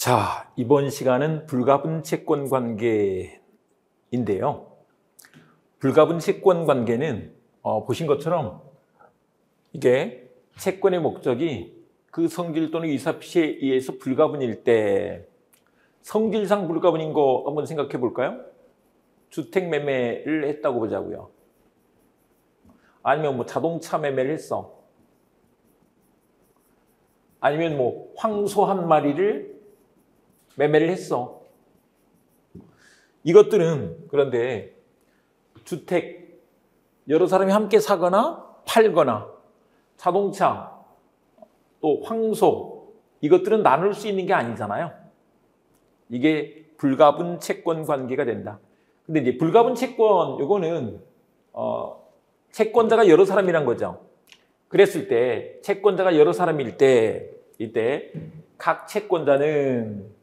자, 이번 시간은 불가분 채권 관계인데요. 불가분 채권 관계는 보신 것처럼 이게 채권의 목적이 그 성질 또는 의사표시에 의해서 불가분일 때 성질상 불가분인 거 한번 생각해 볼까요? 주택 매매를 했다고 보자고요. 아니면 자동차 매매를 했어. 아니면 황소 한 마리를 매매를 했어. 이것들은 그런데 주택, 여러 사람이 함께 사거나 팔거나 자동차, 또 황소, 이것들은 나눌 수 있는 게 아니잖아요. 이게 불가분 채권 관계가 된다. 근데 이제 불가분 채권, 요거는 채권자가 여러 사람이란 거죠. 그랬을 때 채권자가 여러 사람일 때 이때 각 채권자는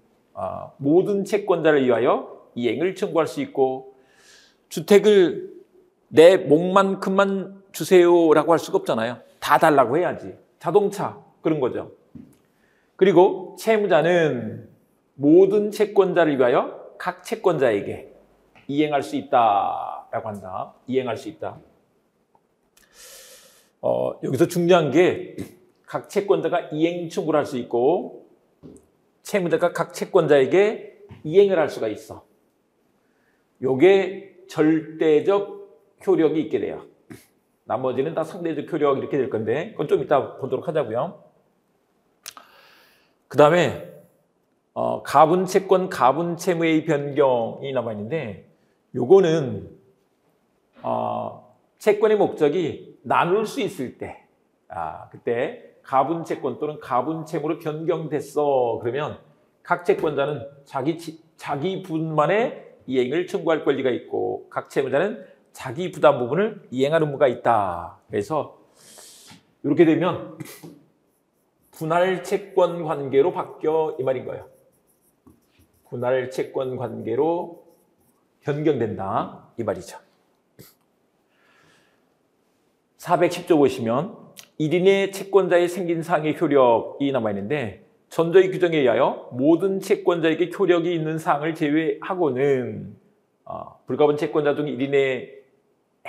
모든 채권자를 위하여 이행을 청구할 수 있고, 주택을 내 몫만큼만 주세요라고 할 수가 없잖아요. 다 달라고 해야지. 자동차 그런 거죠. 그리고 채무자는 모든 채권자를 위하여 각 채권자에게 이행할 수 있다라고 한다. 이행할 수 있다. 여기서 중요한 게 각 채권자가 이행 청구를 할 수 있고 채무자가 각 채권자에게 이행을 할 수가 있어. 요게 절대적 효력이 있게 돼요. 나머지는 다 상대적 효력 이렇게 될 건데 그건 좀 이따 보도록 하자고요. 그 다음에 가분채권, 가분채무의 변경이 남아있는데 요거는 채권의 목적이 나눌 수 있을 때 그때 가분채권 또는 가분채무로 변경됐어. 그러면 각 채권자는 자기 분만의 이행을 청구할 권리가 있고 각 채무자는 자기 부담 부분을 이행할 의무가 있다. 그래서 이렇게 되면 분할 채권 관계로 바뀌어 이 말인 거예요. 분할 채권 관계로 변경된다 이 말이죠. 410조 보시면 1인의 채권자의 생긴 사항의 효력이 남아있는데 전조의 규정에 의하여 모든 채권자에게 효력이 있는 사항을 제외하고는 불가분 채권자 중 1인의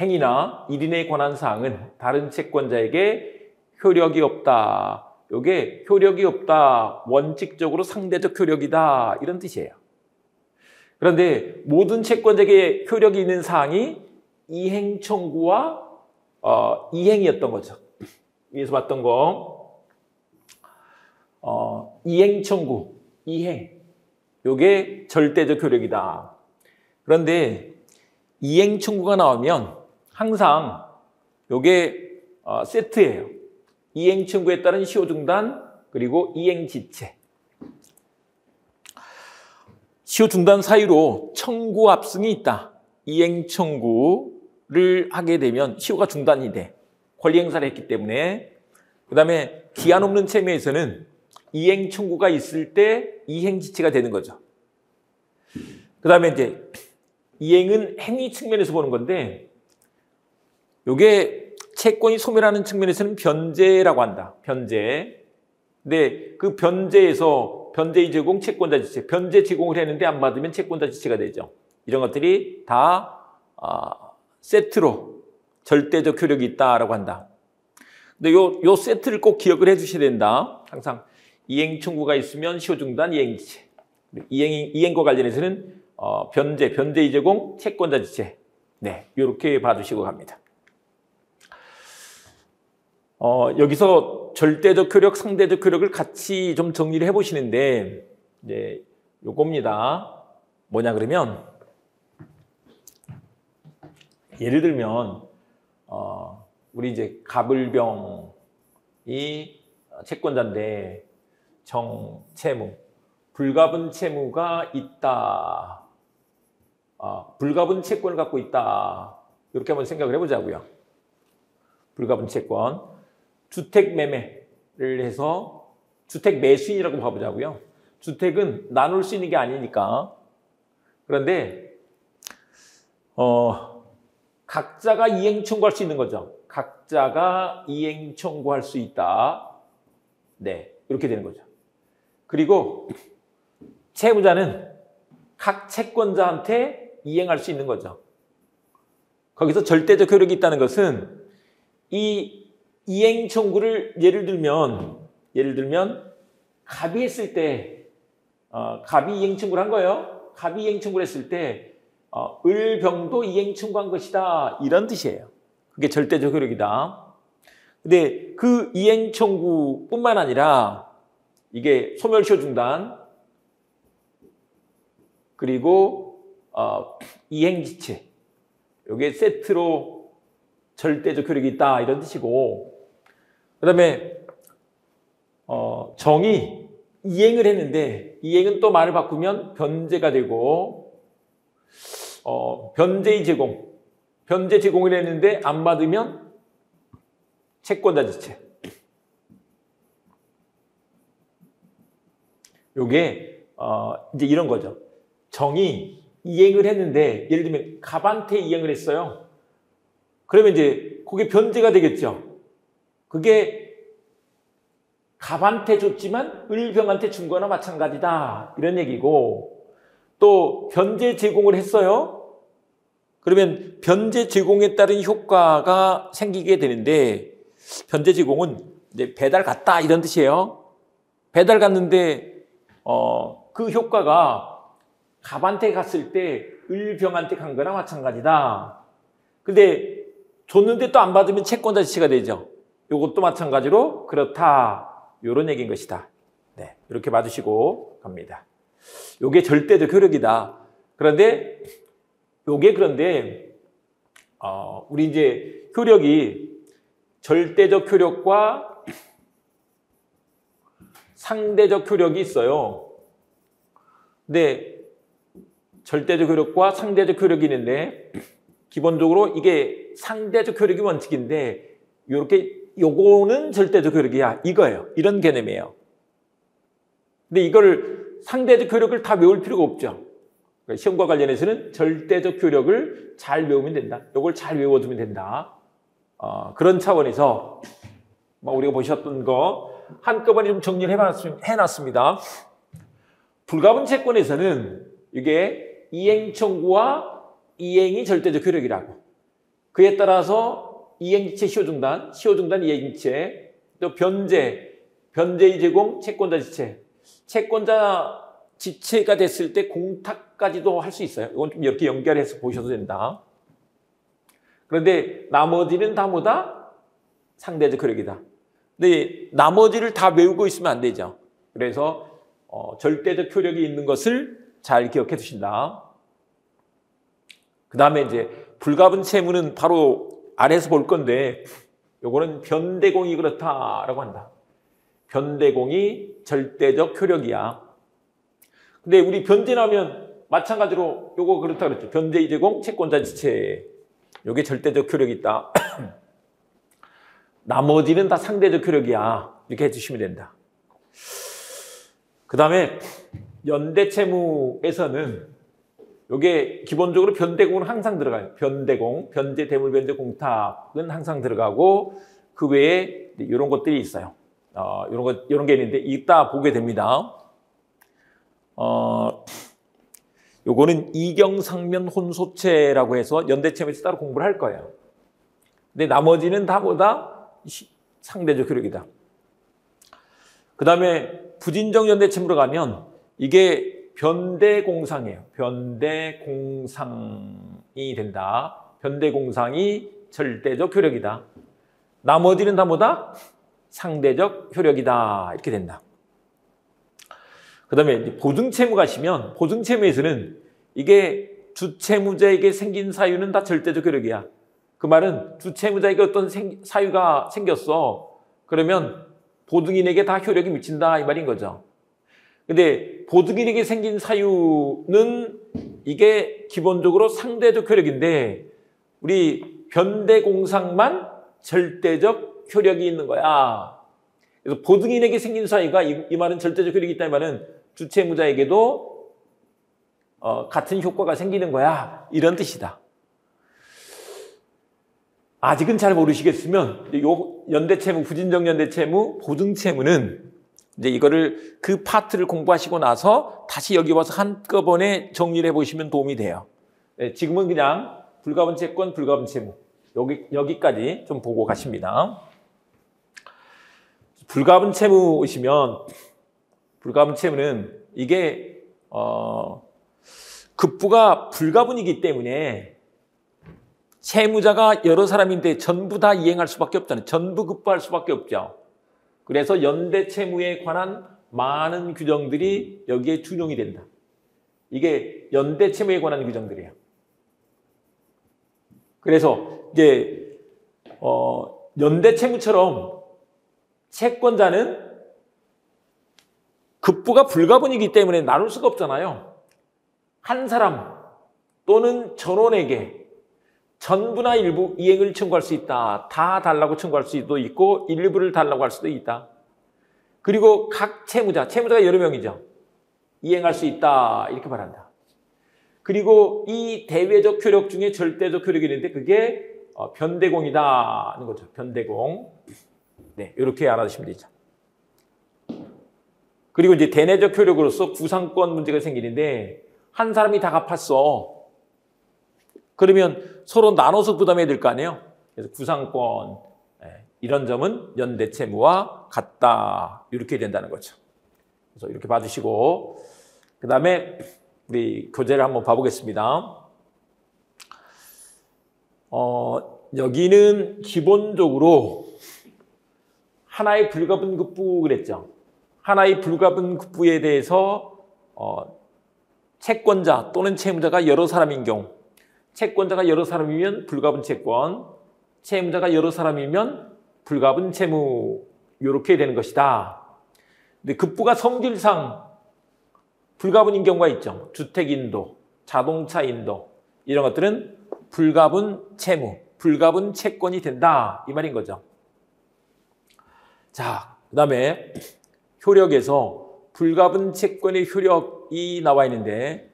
행위나 1인에 관한 사항은 다른 채권자에게 효력이 없다. 이게 효력이 없다. 원칙적으로 상대적 효력이다. 이런 뜻이에요. 그런데 모든 채권자에게 효력이 있는 사항이 이행 청구와 이행이었던 거죠. 위에서 봤던 거 이행 청구, 이행 요게 절대적 효력이다. 그런데 이행 청구가 나오면 항상 요게 세트예요. 이행 청구에 따른 시효 중단 그리고 이행 지체. 시효 중단 사유로 청구 압승이 있다. 이행 청구를 하게 되면 시효가 중단이 돼. 권리 행사를 했기 때문에. 그 다음에 기한 없는 채무에서는 이행 청구가 있을 때 이행 지체가 되는 거죠. 그 다음에 이제 이행은 행위 측면에서 보는 건데 이게 채권이 소멸하는 측면에서는 변제라고 한다. 변제. 근데 그 변제에서 변제의 제공, 채권자 지체. 변제 제공을 했는데 안 받으면 채권자 지체가 되죠. 이런 것들이 다 세트로 절대적 효력이 있다라고 한다. 근데 요 세트를 꼭 기억을 해 주셔야 된다. 항상 이행 청구가 있으면 시효 중단, 이행 지체. 이행과 관련해서는 변제의 제공, 채권자 지체. 네, 이렇게 봐주시고 갑니다. 여기서 절대적 효력, 상대적 효력을 같이 좀 정리를 해보시는데 이제 요겁니다. 뭐냐 그러면 예를 들면 우리 이제 갑을병이 채권자인데 정채무, 불가분 채무가 있다. 불가분 채권을 갖고 있다. 이렇게 한번 생각을 해보자고요. 불가분 채권, 주택 매매를 해서 주택 매수인이라고 봐보자고요. 주택은 나눌 수 있는 게 아니니까. 그런데 각자가 이행 청구할 수 있는 거죠. 각자가 이행 청구할 수 있다. 네, 이렇게 되는 거죠. 그리고 채무자는 각 채권자한테 이행할 수 있는 거죠. 거기서 절대적 효력이 있다는 것은 이 이행 청구를 예를 들면 갑이 했을 때 갑이 이행 청구를 한 거예요. 갑이 이행 청구를 했을 때 을병도 이행 청구한 것이다 이런 뜻이에요. 그게 절대적 효력이다. 근데 그 이행 청구뿐만 아니라 이게 소멸시효 중단 그리고 이행지체 이게 세트로 절대적 효력이 있다 이런 뜻이고 그 다음에 정이 이행을 했는데 이행은 또 말을 바꾸면 변제가 되고 변제의 제공 변제 제공을 했는데 안 받으면 채권자 지체 요게 이제 이런 거죠. 정이 이행을 했는데 예를 들면 갑한테 이행을 했어요. 그러면 이제 그게 변제가 되겠죠. 그게 갑한테 줬지만 을병한테 준 거나 마찬가지다 이런 얘기고 또 변제 제공을 했어요. 그러면 변제 제공에 따른 효과가 생기게 되는데 변제 제공은 이제 배달 갔다 이런 뜻이에요. 배달 갔는데 그 효과가 갑한테 갔을 때 을병한테 간 거나 마찬가지다. 근데 줬는데 또 안 받으면 채권자 지체가 되죠. 이것도 마찬가지로 그렇다. 이런 얘기인 것이다. 네, 이렇게 봐주시고 갑니다. 이게 절대적 효력이다. 그런데 우리 이제 효력이 절대적 효력과 상대적 효력이 있어요. 근데 절대적 효력과 상대적 효력이 있는데 기본적으로 이게 상대적 효력이 원칙인데 요거는 절대적 효력이야 이거예요. 이런 개념이에요. 근데 이걸 상대적 효력을 다 외울 필요가 없죠. 시험과 관련해서는 절대적 효력을 잘 외우면 된다. 요걸 잘 외워두면 된다. 그런 차원에서 우리가 보셨던 거 한꺼번에 좀 정리를 해놨습니다. 불가분 채권에서는 이게 이행 청구와 이행이 절대적 효력이라고. 그에 따라서 이행지체 시효중단, 시효중단 이행지체, 또 변제의 제공, 채권자 지체. 채권자 지체가 됐을 때 공탁까지도 할 수 있어요. 이건 좀 이렇게 연결해서 보셔도 된다. 그런데 나머지는 다 뭐다? 상대적 효력이다. 근데 나머지를 다 외우고 있으면 안 되죠. 그래서 절대적 효력이 있는 것을 잘 기억해 두신다. 그 다음에 이제 불가분 채무는 바로 아래에서 볼 건데 요거는 변대공이 그렇다라고 한다. 변대공이 절대적 효력이야. 근데 우리 변제 나오면 마찬가지로 요거 그렇다 그랬죠. 변제의 제공, 채권자 지체. 요게 절대적 효력이 있다. 나머지는 다 상대적 효력이야. 이렇게 해주시면 된다. 그 다음에 연대채무에서는 요게 기본적으로 변대공은 항상 들어가요. 변대공, 변제, 대물, 변제, 공탁은 항상 들어가고 그 외에 이런 것들이 있어요. 이런 게 있는데 이따 보게 됩니다. 요거는 이경상면 혼소체라고 해서 연대채무에서 따로 공부를 할 거예요. 근데 나머지는 다 뭐다? 상대적 효력이다. 그 다음에 부진정 연대채무로 가면 이게 변대공상이에요. 변대공상이 된다. 변대공상이 절대적 효력이다. 나머지는 다 뭐다? 상대적 효력이다. 이렇게 된다. 그 다음에 보증채무 가시면 보증채무에서는 이게 주채무자에게 생긴 사유는 다 절대적 효력이야. 그 말은 주채무자에게 어떤 사유가 생겼어. 그러면 보증인에게 다 효력이 미친다 이 말인 거죠. 근데 보증인에게 생긴 사유는 이게 기본적으로 상대적 효력인데 우리 변대공상만 절대적 효력이 있는 거야. 그래서 보증인에게 생긴 사유가 이 말은 절대적 효력이 있다 이 말은 주채무자에게도 같은 효과가 생기는 거야. 이런 뜻이다. 아직은 잘 모르시겠으면 요 연대채무, 부진정 연대채무, 보증채무는 이제 이거를 그 파트를 공부하시고 나서 다시 여기 와서 한꺼번에 정리를 해보시면 도움이 돼요. 네, 지금은 그냥 불가분 채권, 불가분 채무 여기까지 좀 보고 가십니다. 불가분 채무이시면 불가분 채무는 이게 급부가 불가분이기 때문에 채무자가 여러 사람인데 전부 다 이행할 수밖에 없잖아요. 전부 급부할 수밖에 없죠. 그래서 연대 채무에 관한 많은 규정들이 여기에 준용이 된다. 이게 연대 채무에 관한 규정들이에요. 그래서 이제 연대 채무처럼 채권자는 급부가 불가분이기 때문에 나눌 수가 없잖아요. 한 사람 또는 전원에게 전부나 일부 이행을 청구할 수 있다. 다 달라고 청구할 수도 있고 일부를 달라고 할 수도 있다. 그리고 각 채무자가 여러 명이죠. 이행할 수 있다. 이렇게 말한다. 그리고 이 대외적 효력 중에 절대적 효력이 있는데 그게 변대공이다 하는 거죠. 변대공. 네, 이렇게 알아두시면 되죠. 그리고 이제 대내적 효력으로서 구상권 문제가 생기는데 한 사람이 다 갚았어. 그러면 서로 나눠서 부담해야 될 거 아니에요. 그래서 구상권 이런 점은 연대 채무와 같다. 이렇게 된다는 거죠. 그래서 이렇게 봐주시고 그 다음에 우리 교재를 한번 봐보겠습니다. 여기는 기본적으로 하나의 불가분급부 그랬죠. 하나의 불가분급부에 대해서 채권자 또는 채무자가 여러 사람인 경우 채권자가 여러 사람이면 불가분 채권, 채무자가 여러 사람이면 불가분 채무 이렇게 되는 것이다. 근데 급부가 성질상 불가분인 경우가 있죠. 주택인도, 자동차인도 이런 것들은 불가분 채무, 불가분 채권이 된다 이 말인 거죠. 자, 그 다음에 효력에서 불가분 채권의 효력이 나와 있는데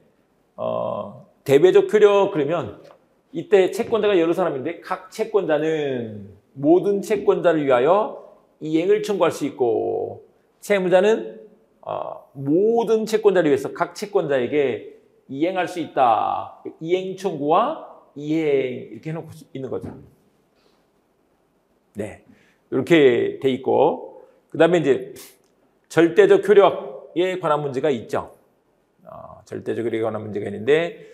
대외적 효력 그러면 이때 채권자가 여러 사람인데 각 채권자는 모든 채권자를 위하여 이행을 청구할 수 있고 채무자는 모든 채권자를 위해서 각 채권자에게 이행할 수 있다. 이행 청구와 이행 이렇게 해놓고 있는 거죠. 네, 이렇게 돼 있고 그 다음에 이제 절대적 효력에 관한 문제가 있죠. 절대적 효력에 관한 문제가 있는데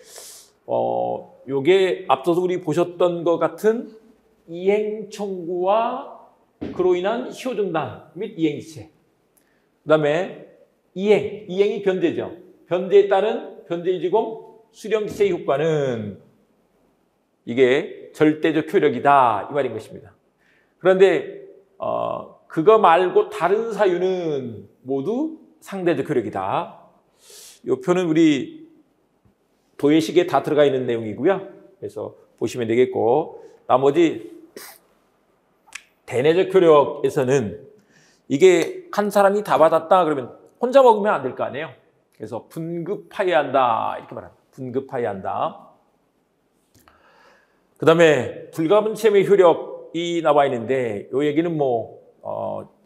요게 앞서서 우리 보셨던 것 같은 이행 청구와 그로 인한 희호중단 및 이행지체 그 다음에 이행이 변제죠. 변제에 따른 변제유지공 수령지체의 효과는 이게 절대적 효력이다 이 말인 것입니다. 그런데 그거 말고 다른 사유는 모두 상대적 효력이다. 이 표는 우리 도예식에 다 들어가 있는 내용이고요. 그래서 보시면 되겠고 나머지 대내적 효력에서는 이게 한 사람이 다 받았다 그러면 혼자 먹으면 안 될 거 아니에요. 그래서 분급하여야 한다 이렇게 말합니다. 분급하여야 한다. 그 다음에 불가분 채무의 효력이 나와 있는데 이 얘기는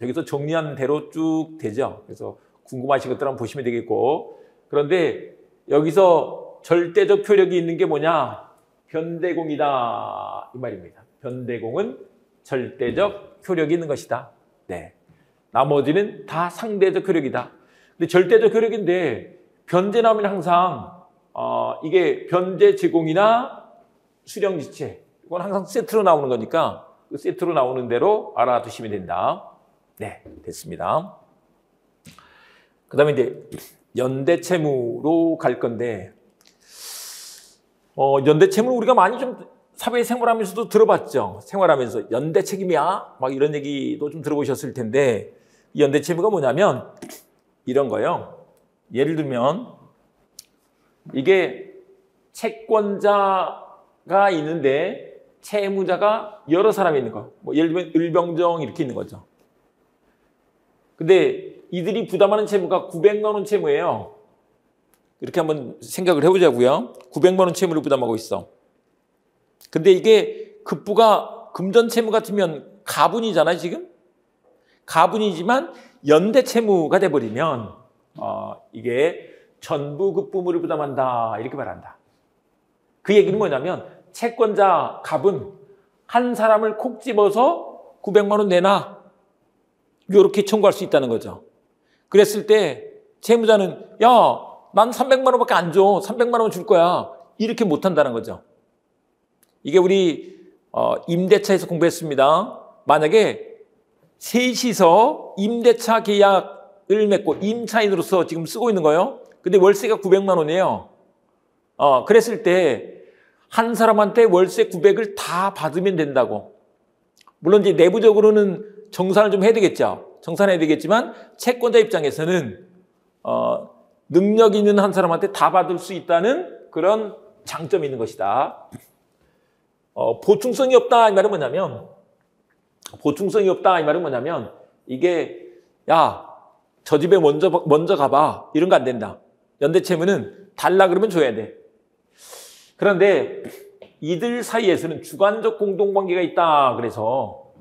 여기서 정리한 대로 쭉 되죠. 그래서 궁금하신 것들 한번 보시면 되겠고 그런데 여기서 절대적 효력이 있는 게 뭐냐? 변대공이다 이 말입니다. 변대공은 절대적 효력이 있는 것이다. 네, 나머지는 다 상대적 효력이다. 근데 절대적 효력인데 변제 나오면 항상 이게 변제 제공이나 수령지체 이건 항상 세트로 나오는 거니까 그 세트로 나오는 대로 알아두시면 된다. 네, 됐습니다. 그 다음에 이제 연대채무로 갈 건데 연대채무는 우리가 많이 좀 사회생활하면서도 들어봤죠. 생활하면서 연대책임이야 막 이런 얘기도 좀 들어보셨을 텐데 이 연대채무가 뭐냐면 이런 거예요. 예를 들면 이게 채권자가 있는데 채무자가 여러 사람이 있는 거. 예를 들면 을병정 이렇게 있는 거죠. 근데 이들이 부담하는 채무가 900만 원 채무예요. 이렇게 한번 생각을 해보자고요. 900만 원 채무를 부담하고 있어. 근데 이게 급부가 금전 채무 같으면 가분이잖아요, 지금? 가분이지만 연대 채무가 돼버리면 이게 전부 급부모를 부담한다 이렇게 말한다. 그 얘기는 뭐냐면 채권자 갑은 한 사람을 콕 집어서 900만 원 내놔 이렇게 청구할 수 있다는 거죠. 그랬을 때 채무자는 야, 난 300만 원밖에 안 줘. 300만 원 줄 거야. 이렇게 못한다는 거죠. 이게 우리 임대차에서 공부했습니다. 만약에 셋이서 임대차 계약을 맺고 임차인으로서 지금 쓰고 있는 거예요. 근데 월세가 900만 원이에요. 그랬을 때 한 사람한테 월세 900을 다 받으면 된다고. 물론 이제 내부적으로는 정산을 좀 해야 되겠죠. 정산해야 되겠지만 채권자 입장에서는 능력 있는 한 사람한테 다 받을 수 있다는 그런 장점이 있는 것이다. 보충성이 없다 이 말은 뭐냐면 이게 야, 저 집에 먼저 가봐 이런 거 안 된다. 연대채무는 달라 그러면 줘야 돼. 그런데 이들 사이에서는 주관적 공동관계가 있다. 그래서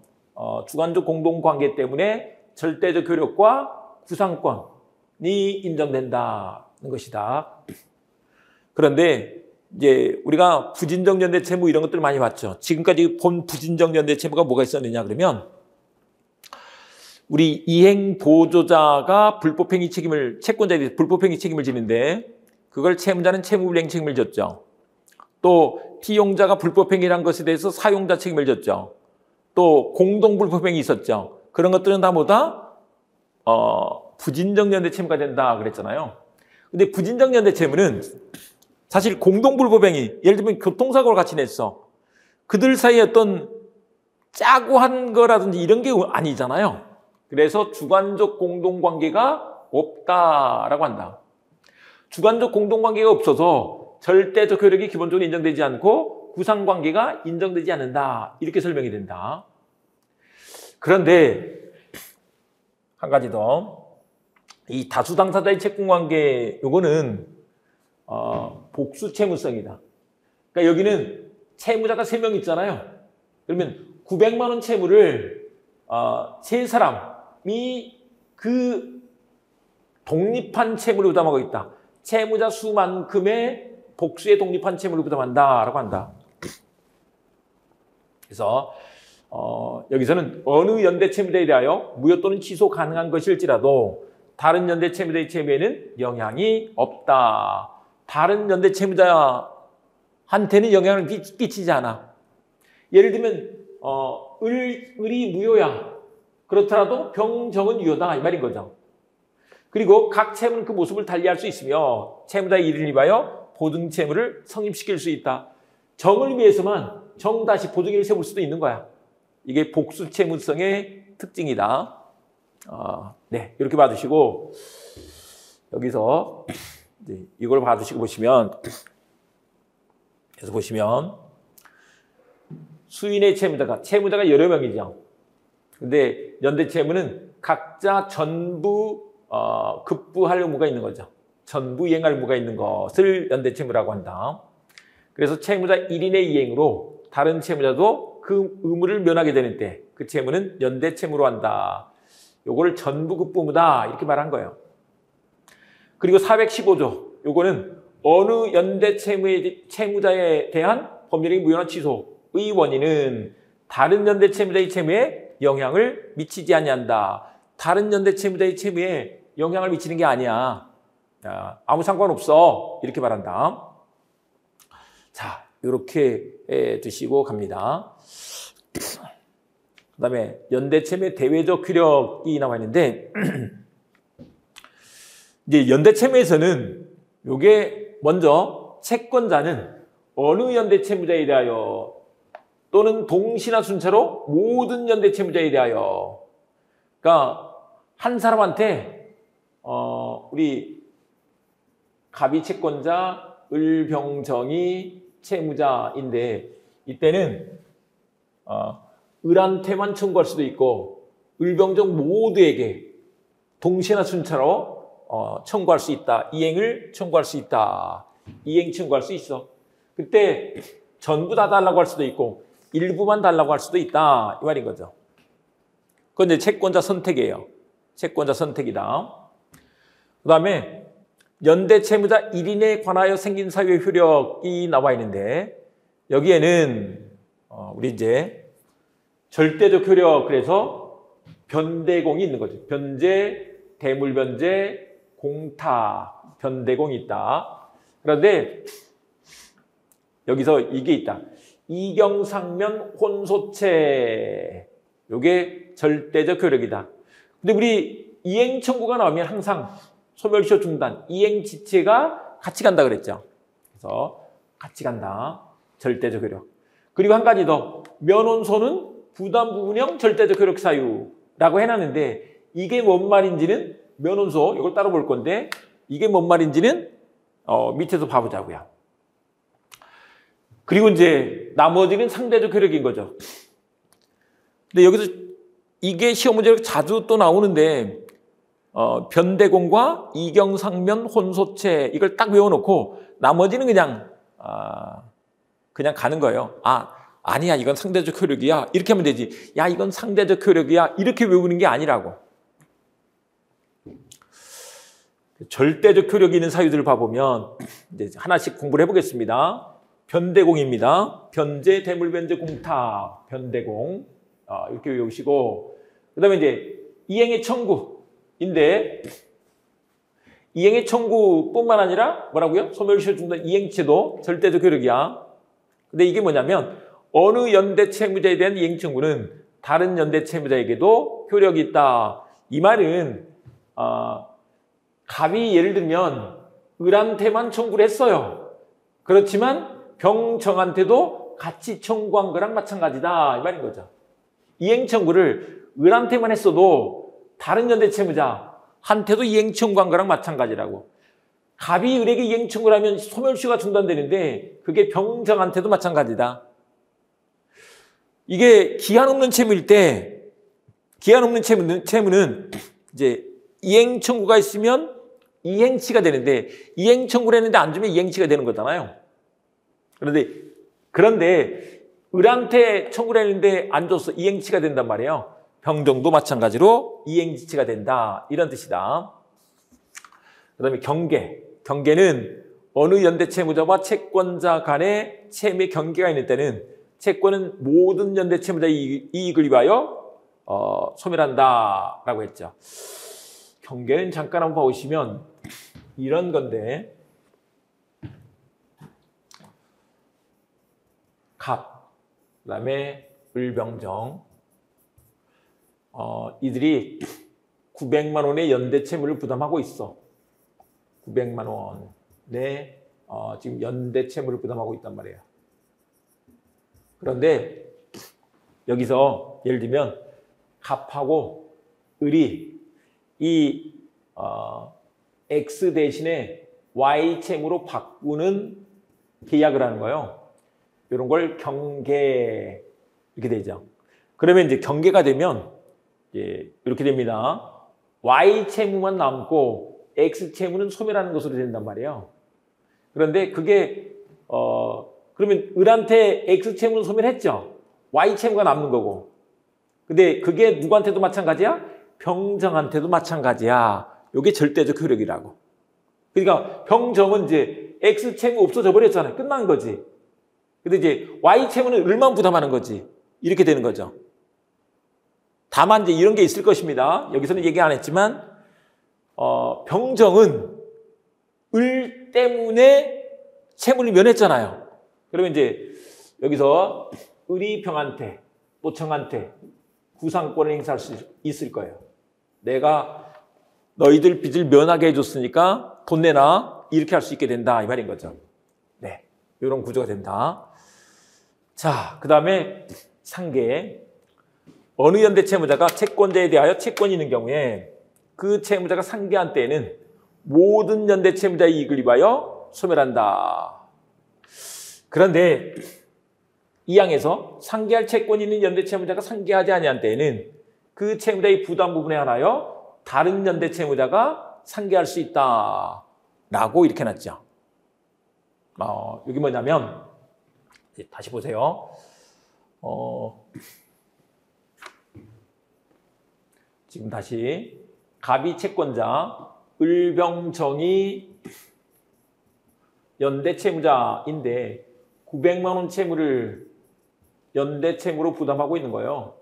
주관적 공동관계 때문에 절대적 효력과 구상권이 인정된다는 것이다. 그런데 이제 우리가 부진적 연대채무 이런 것들을 많이 봤죠. 지금까지 본 부진적 연대채무가 뭐가 있었느냐 그러면 우리 이행 보조자가 불법행위 책임을 채권자에 대해서 불법행위 책임을 지는데 그걸 채무자는 채무불이행 책임을 졌죠. 또 피용자가 불법행위란 것에 대해서 사용자 책임을 졌죠. 또 공동불법행위 있었죠. 그런 것들은 다 뭐다? 부진적 연대채무가 된다 그랬잖아요. 근데 부진적 연대채무는 사실 공동불법행위, 예를 들면 교통사고를 같이 냈어. 그들 사이에 어떤 짜고 한 거라든지 이런 게 아니잖아요. 그래서 주관적 공동관계가 없다라고 한다. 주관적 공동관계가 없어서 절대적 효력이 기본적으로 인정되지 않고 구상관계가 인정되지 않는다. 이렇게 설명이 된다. 그런데 한 가지 더. 이 다수당사자의 채권관계 요거는 복수채무성이다. 그러니까 여기는 채무자가 3명 있잖아요. 그러면 900만 원 채무를 세 사람이 그 독립한 채무를 부담하고 있다. 채무자 수만큼의 복수의 독립한 채무를 부담한다라고 한다. 그래서 여기서는 어느 연대채무자에 대하여 무효 또는 취소 가능한 것일지라도 다른 연대채무자의 채무에는 영향이 없다. 다른 연대채무자한테는 영향을 끼치지 않아. 예를 들면 을이 무효야. 그렇더라도 병정은 유효다 이 말인 거죠. 그리고 각 채무는 그 모습을 달리할 수 있으며 채무자의 이를 위하여 보증채무를 성립시킬 수 있다. 정을 위해서만 정 다시 보증인을 세울 수도 있는 거야. 이게 복수채무성의 특징이다. 네, 이렇게 봐두시고 여기서 이제 이걸 봐두시고 보시면 수인의 채무자가 여러 명이죠. 근데 연대채무는 각자 전부 급부할 의무가 있는 거죠. 전부 이행할 의무가 있는 것을 연대채무라고 한다. 그래서 채무자 1인의 이행으로 다른 채무자도 그 의무를 면하게 되는 때 그 채무는 연대채무로 한다. 요거를 전부 급부무다 이렇게 말한 거예요. 그리고 415조 요거는 어느 연대채무자에 대한 법률적인 무효나 취소의 원인은 다른 연대채무자의 채무에 영향을 미치지 아니한다. 다른 연대채무자의 채무에 영향을 미치는 게 아니야. 아무 상관없어. 이렇게 말한다. 자, 이렇게 두시고 갑니다. 그 다음에 연대채무의 대외적 효력이 나와 있는데 이제 연대채무에서는 요게 먼저 채권자는 어느 연대채무자에 대하여 또는 동시나 순차로 모든 연대채무자에 대하여 그러니까 한 사람한테 우리 갑이 채권자, 을병정이 채무자인데 이때는 을한테만 청구할 수도 있고 을병정 모두에게 동시나 순차로 청구할 수 있다. 이행을 청구할 수 있다. 이행 청구할 수 있어. 그때 전부 다 달라고 할 수도 있고 일부만 달라고 할 수도 있다. 이 말인 거죠. 그건 이제 채권자 선택이에요. 채권자 선택이다. 그 다음에 연대 채무자 1인에 관하여 생긴 사유의 효력이 나와 있는데 여기에는 우리 이제 절대적 효력, 그래서 변대공이 있는 거죠. 변제, 대물변제, 공타, 변대공이 있다. 그런데 여기서 이게 있다. 이경상면 혼소체. 요게 절대적 효력이다. 근데 우리 이행 청구가 나오면 항상 소멸시효 중단, 이행 지체가 같이 간다 그랬죠. 그래서 같이 간다. 절대적 효력. 그리고 한 가지 더. 면혼소는 부담 부분형 절대적 효력 사유라고 해놨는데 이게 뭔 말인지는 면혼소, 이걸 따로 볼 건데 이게 뭔 말인지는 밑에서 봐보자고요. 그리고 이제 나머지는 상대적 효력인 거죠. 근데 여기서 이게 시험 문제로 자주 또 나오는데 변대공과 이경상면 혼소체 이걸 딱 외워놓고 나머지는 그냥 가는 거예요. 아니야 이건 상대적 효력이야 이렇게 하면 되지. 야 이건 상대적 효력이야 이렇게 외우는 게 아니라고. 절대적 효력이 있는 사유들을 봐보면 이제 하나씩 공부를 해보겠습니다. 변대공입니다. 변제, 대물변제, 공타, 변대공 이렇게 외우시고 그 다음에 이제 이행의 청구인데 이행의 청구뿐만 아니라 뭐라고요? 소멸시효 중단 이행체도 절대적 효력이야. 근데 이게 뭐냐면 어느 연대 채무자에 대한 이행 청구는 다른 연대 채무자에게도 효력이 있다. 이 말은 갑이 예를 들면 을한테만 청구를 했어요. 그렇지만 병정한테도 같이 청구한 거랑 마찬가지다 이 말인 거죠. 이행 청구를 을한테만 했어도 다른 연대 채무자한테도 이행 청구한 거랑 마찬가지라고. 갑이 을에게 이행 청구를 하면 소멸시효가 중단되는데 그게 병정한테도 마찬가지다. 이게 기한 없는 채무일 때 기한 없는 채무는 이제 이행 청구가 있으면 이행치가 되는데 이행 청구를 했는데 안 주면 이행치가 되는 거잖아요. 그런데 을한테 청구를 했는데 안 줬어. 이행치가 된단 말이에요. 병정도 마찬가지로 이행지치가 된다. 이런 뜻이다. 그 다음에 경계. 경계는 어느 연대 채무자와 채권자 간의 채무의 경계가 있는 때는 채권은 모든 연대 채무자의 이익을 위하여 소멸한다라고 했죠. 경계는 잠깐 한번 보시면 이런 건데 갑, 그 다음에 을병정 이들이 900만 원의 연대 채무를 부담하고 있어. 900만 원의 지금 연대 채무를 부담하고 있단 말이에요. 그런데 여기서 예를 들면 갑하고 을이 이 X 대신에 Y 채무로 바꾸는 계약을 하는 거예요. 이런 걸 경계 이렇게 되죠. 그러면 이제 경계가 되면 이렇게 됩니다. Y 채무만 남고 X 채무는 소멸하는 것으로 된단 말이에요. 그런데 그게 그러면 을한테 X 채무는 소멸했죠. Y 채무가 남는 거고. 근데 그게 누구한테도 마찬가지야? 병정한테도 마찬가지야. 이게 절대적 효력이라고. 그러니까 병정은 이제 X 채무 없어져 버렸잖아요. 끝난 거지. 근데 이제 Y 채무는 을만 부담하는 거지. 이렇게 되는 거죠. 다만 이제 이런 게 있을 것입니다. 여기서는 얘기 안 했지만 병정은 을 때문에 채무를 면했잖아요. 그러면 이제 여기서 을이 병한테, 보청한테 구상권을 행사할 수 있을 거예요. 내가 너희들 빚을 면하게 해줬으니까 돈 내놔. 이렇게 할 수 있게 된다. 이 말인 거죠. 네, 이런 구조가 된다. 자, 그 다음에 상계. 어느 연대 채무자가 채권자에 대하여 채권이 있는 경우에 그 채무자가 상계한 때에는 모든 연대 채무자의 이익을 위하여 소멸한다. 그런데 이 항에서 상계할 채권이 있는 연대 채무자가 상계하지 아니한 때에는 그 채무자의 부담 부분에 한하여 다른 연대 채무자가 상계할 수 있다라고 이렇게 해놨죠. 여기 뭐냐면 다시 보세요. 지금 다시 갑이 채권자, 을병정이 연대 채무자인데 900만 원 채무를 연대 채무로 부담하고 있는 거예요.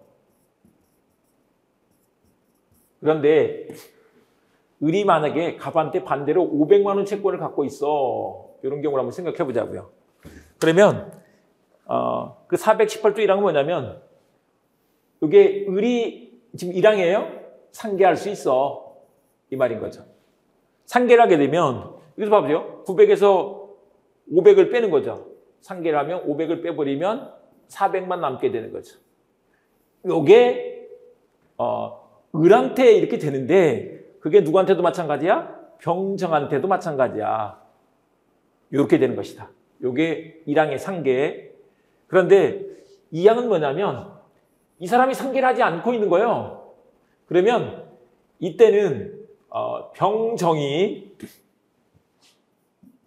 그런데 을이 만약에 갑한테 반대로 500만 원 채권을 갖고 있어. 이런 경우를 한번 생각해 보자고요. 그러면 그 418조 1항은 뭐냐면 이게 을이 지금 1항이에요. 상계할 수 있어. 이 말인 거죠. 상계를 하게 되면 여기서 봐보세요. 900에서 500을 빼는 거죠. 상계를 하면 500을 빼버리면 400만 남게 되는 거죠. 이게 을한테 이렇게 되는데 그게 누구한테도 마찬가지야? 병정한테도 마찬가지야. 이렇게 되는 것이다. 이게 1항의 상계. 그런데 2항은 뭐냐면 이 사람이 상계를 하지 않고 있는 거예요. 그러면 이때는 병정이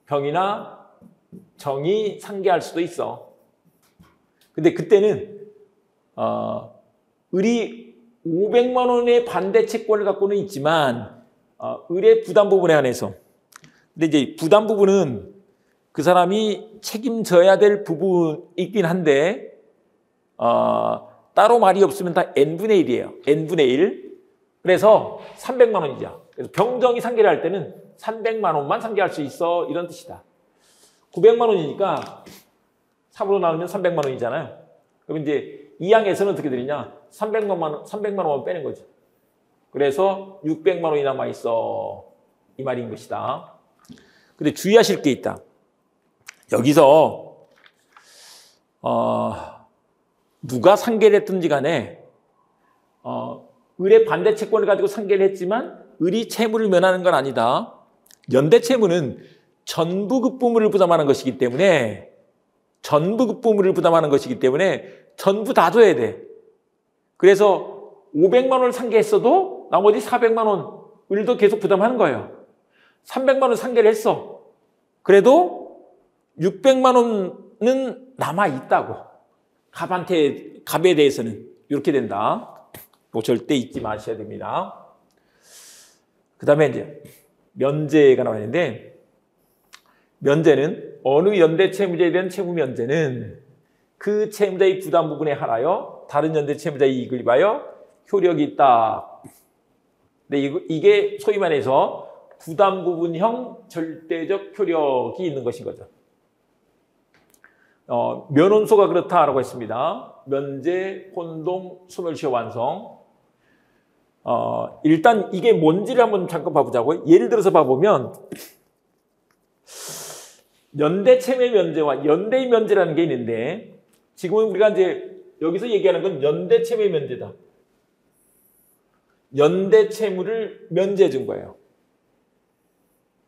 병이나 정이 상계할 수도 있어. 근데 그때는 을이 500만 원의 반대 채권을 갖고는 있지만 을의 부담 부분에 한해서. 근데 이제 부담 부분은 그 사람이 책임져야 될 부분이긴 한데 따로 말이 없으면 다 n분의 1이에요. n분의 1. 그래서 300만 원이죠. 그래서 병정이 상계를 할 때는 300만 원만 상계할 수 있어. 이런 뜻이다. 900만 원이니까 3으로 나누면 300만 원이잖아요. 그럼 이제 2항에서는 어떻게 되느냐? 300만 원만 빼는 거죠. 그래서 600만 원이 남아 있어. 이 말인 것이다. 근데 주의하실 게 있다. 여기서 누가 상계를 했든지 간에 을의 반대 채권을 가지고 상계를 했지만 을이 채무를 면하는 건 아니다. 연대 채무는 전부 급부물을 부담하는 것이기 때문에 전부 다 줘야 돼. 그래서 500만 원을 상계했어도 나머지 400만 원 을도 계속 부담하는 거예요. 300만 원 상계를 했어. 그래도 600만 원은 남아있다고. 갑에 대해서는 이렇게 된다. 뭐 절대 잊지 마셔야 됩니다. 그 다음에 이제 면제가 나와있는데 면제는 어느 연대 채무자에 대한 채무 면제는 그 채무자의 부담 부분에 한하여 다른 연대 채무자의 이익을 위하여 효력이 있다. 근데 이게 소위 말해서 부담 부분형 절대적 효력이 있는 것인 거죠. 면혼소가 그렇다라고 했습니다. 면제, 혼동, 소멸시효 완성. 일단 이게 뭔지를 한번 잠깐 봐보자고요. 예를 들어서 봐보면 연대 채무의 면제와 연대의 면제라는 게 있는데 지금은 우리가 이제 여기서 얘기하는 건 연대 채무의 면제다. 연대 채무를 면제해 준 거예요.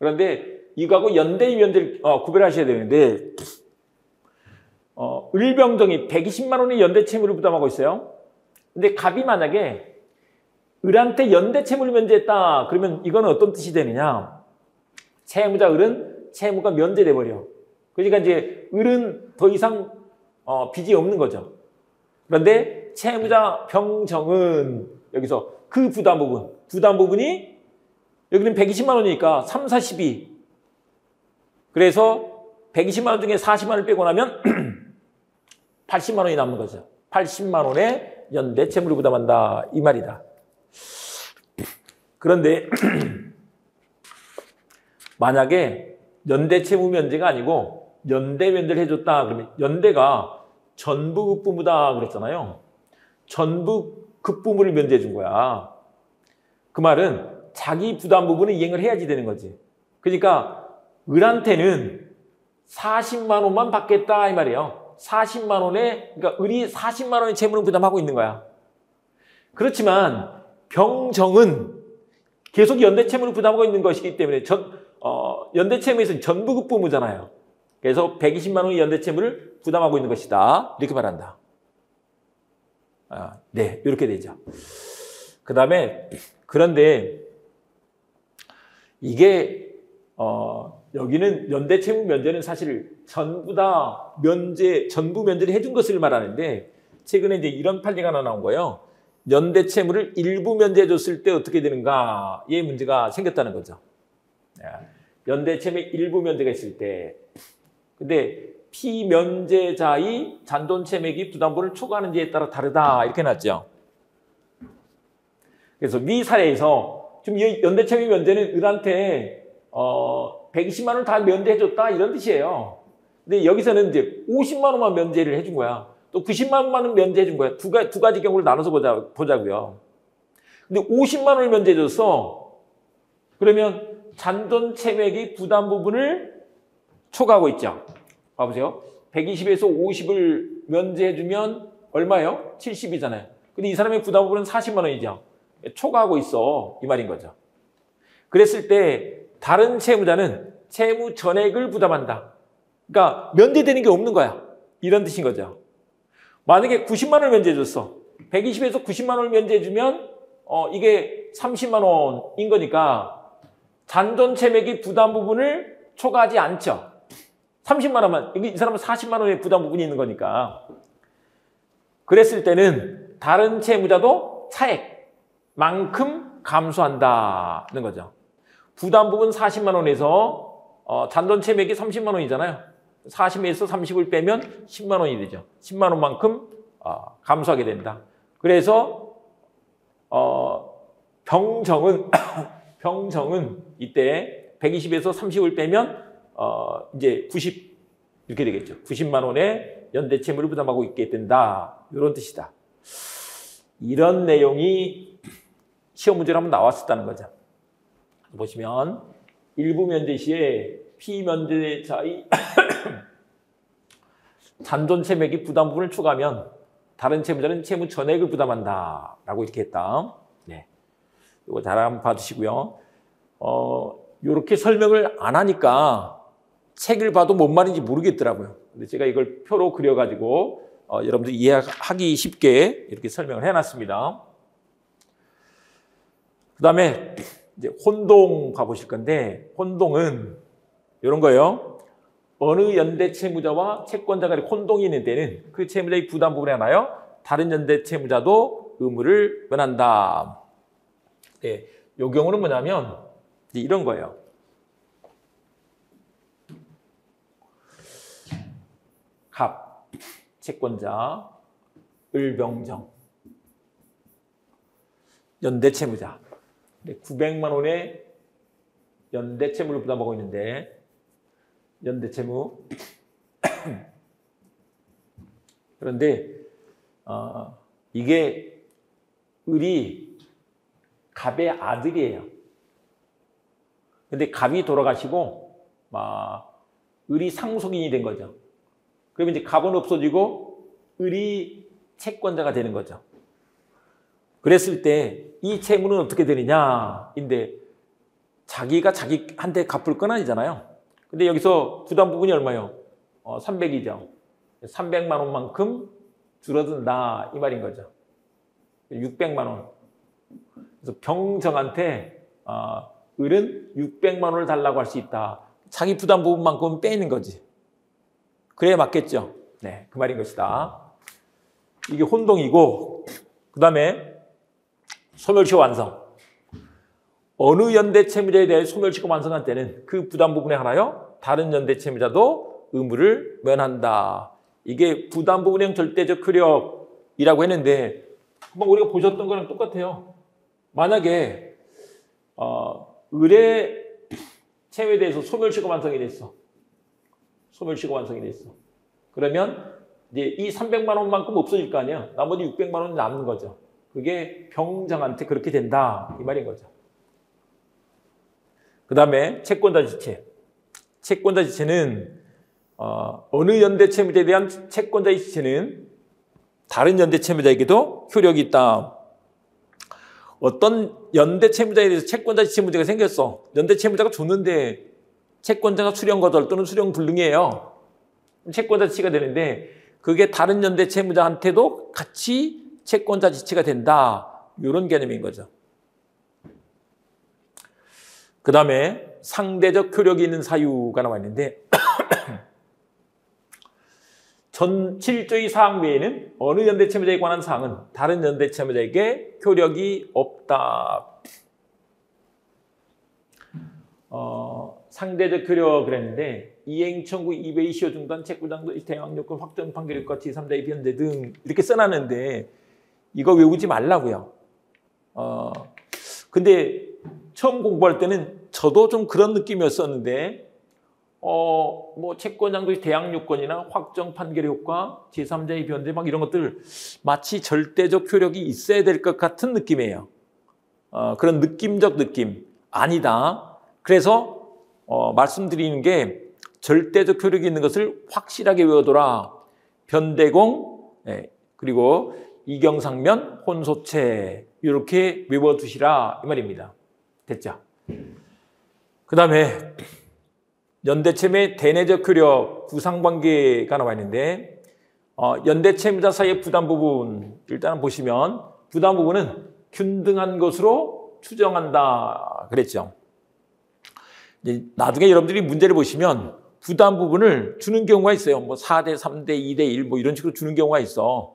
그런데 이거하고 연대의 면제를 구별하셔야 되는데 을병정이 120만 원의 연대 채무를 부담하고 있어요. 근데 갑이 만약에 을한테 연대 채무를 면제했다. 그러면 이거는 어떤 뜻이 되느냐? 채무자 을은 채무가 면제돼 버려. 그러니까 이제 을은 더 이상 빚이 없는 거죠. 그런데 채무자 병정은 여기서 그 부담 부분이 여기는 120만 원이니까 3, 4, 12. 그래서 120만 원 중에 40만 원을 빼고 나면 80만 원이 남는 거죠. 80만 원의 연대 채무를 부담한다. 이 말이다. 그런데 만약에 연대 채무 면제가 아니고 연대 면제를 해줬다. 그러면 연대가 전부 급부무다 그랬잖아요. 전부 급부무를 면제해 준 거야. 그 말은 자기 부담 부분을 이행을 해야지 되는 거지. 그러니까 을한테는 40만 원만 받겠다 이 말이에요. 40만 원에 그러니까 을이 40만 원의 채무를 부담하고 있는 거야. 그렇지만 병정은 계속 연대 채무를 부담하고 있는 것이기 때문에 연대 채무에서는 전부 급부무잖아요. 그래서 120만 원의 연대 채무를 부담하고 있는 것이다. 이렇게 말한다. 네, 이렇게 되죠. 그 다음에 그런데 이게 여기는 연대 채무 면제는 사실 전부 면제를 해준 것을 말하는데 최근에 이제 이런 판례가 하나 나온 거예요. 연대 채무를 일부 면제해 줬을 때 어떻게 되는가? 이 문제가 생겼다는 거죠. 연대 채무의 일부 면제가 있을 때. 근데 피면제자의 잔돈 채액이 부담부를 초과하는지에 따라 다르다. 이렇게 놨죠. 그래서 위 사례에서 지금 연대 채무 면제는 을한테 120만 원을 다 면제해 줬다 이런 뜻이에요. 근데 여기서는 이제 50만 원만 면제를 해준 거야. 또 90만 원은 면제해 준 거야. 두 가지 경우를 나눠서 보자고요. 근데 50만 원을 면제해 줬어. 그러면 잔돈 채액이 부담 부분을 초과하고 있죠. 봐보세요. 120에서 50을 면제해 주면 얼마예요? 70이잖아요. 근데 이 사람의 부담 부분은 40만 원이죠. 초과하고 있어. 이 말인 거죠. 그랬을 때 다른 채무자는 채무 전액을 부담한다. 그러니까 면제되는 게 없는 거야. 이런 뜻인 거죠. 만약에 90만 원을 면제해 줬어. 120에서 90만 원을 면제해 주면 이게 30만 원인 거니까 잔돈 채액이 부담 부분을 초과하지 않죠. 30만 원만, 이 사람은 40만 원의 부담 부분이 있는 거니까. 그랬을 때는 다른 채무자도 차액만큼 감수한다는 거죠. 부담 부분 40만 원에서 잔돈 채액이 30만 원이잖아요. 40에서 30을 빼면 10만 원이 되죠. 10만 원만큼 감수하게 된다. 그래서 병정은 이때 120에서 30을 빼면 이제 90 이렇게 되겠죠. 90만 원의 연대 채무를 부담하고 있게 된다. 이런 뜻이다. 이런 내용이 시험 문제로 한번 나왔었다는 거죠. 보시면 일부 면제 시에 피면제자의 잔돈 채액이 부담 부분을 초과하면 다른 채무자는 채무 전액을 부담한다라고 이렇게 했다. 네, 이거 잘 한번 봐주시고요. 이렇게 설명을 안 하니까 책을 봐도 뭔 말인지 모르겠더라고요. 근데 제가 이걸 표로 그려가지고 여러분들 이해하기 쉽게 이렇게 설명을 해놨습니다. 그 다음에 이제 혼동 봐보실 건데, 혼동은 이런 거예요. 어느 연대 채무자와 채권자가 혼동이 있는 때는 그 채무자의 부담 부분에 하나요? 다른 연대 채무자도 의무를 면한다. 네, 이 경우는 뭐냐면 이제 이런 거예요. 갑, 채권자, 을병정, 연대 채무자. 900만 원의 연대 채무를 부담하고 있는데 연대 채무 그런데 이게 을이 갑의 아들이에요. 근데 갑이 돌아가시고 을이 상속인이 된 거죠. 그러면 이제 갑은 없어지고 을이 채권자가 되는 거죠. 그랬을 때 이 채무는 어떻게 되느냐? 인데 자기가 자기한테 갚을 건 아니잖아요. 근데 여기서 부담 부분이 얼마예요? 300이죠. 300만 원만큼 줄어든다 이 말인 거죠. 600만 원. 그래서 병정한테 을은 600만 원을 달라고 할 수 있다. 자기 부담 부분만큼 빼는 거지. 그래야 맞겠죠. 네, 그 말인 것이다. 이게 혼동이고, 그 다음에 소멸시효 완성. 어느 연대 채무자에 대해 소멸시효 완성한 때는 그 부담 부분에 하나요? 다른 연대 채무자도 의무를 면한다. 이게 부담 부분형 절대적 효력이라고 했는데 한번 우리가 보셨던 거랑 똑같아요. 만약에 을의 채무에 대해서 소멸시효 완성이 됐어. 소멸시효 완성이 됐어. 그러면 이제 이 300만 원만큼 없어질 거 아니에요. 나머지 600만 원이 남는 거죠. 그게 병정한테 그렇게 된다 이 말인 거죠. 그 다음에 채권자 지체. 채권자 지체는 어느 연대 채무자에 대한 채권자의 지체는 다른 연대 채무자에게도 효력이 있다. 어떤 연대 채무자에 대해서 채권자 지체 문제가 생겼어. 연대 채무자가 줬는데 채권자가 수령 거절 또는 수령 불능이에요. 채권자 지체가 되는데 그게 다른 연대 채무자한테도 같이 채권자 지체가 된다. 이런 개념인 거죠. 그 다음에 상대적 효력이 있는 사유가 나와 있는데 전 7조의 사항 외에는 어느 연대채무자에 관한 사항은 다른 연대채무자에게 효력이 없다. 상대적 효력 그랬는데 이행 청구, 이배의 시효 중단, 채권장도 대항 요건 확정 판결과 제3자의 변제 등 이렇게 써놨는데 이거 외우지 말라고요. 근데 처음 공부할 때는 저도 좀 그런 느낌이었었는데 뭐 채권장도 대항 요건이나 확정 판결 효과, 제3자의 변제 막 이런 것들 마치 절대적 효력이 있어야 될 것 같은 느낌이에요. 그런 느낌적 느낌 아니다. 그래서 말씀드리는 게 절대적 효력이 있는 것을 확실하게 외워둬라. 변대공, 그리고 이경상면, 혼소체 이렇게 외워두시라 이 말입니다. 됐죠? 그 다음에 연대채무의 대내적 효력, 구상관계가 나와 있는데 연대채무자 사이의 부담 부분 일단 보시면 부담 부분은 균등한 것으로 추정한다 그랬죠. 나중에 여러분들이 문제를 보시면 부담 부분을 주는 경우가 있어요. 뭐 4대 3대 2대 1 뭐 이런 식으로 주는 경우가 있어.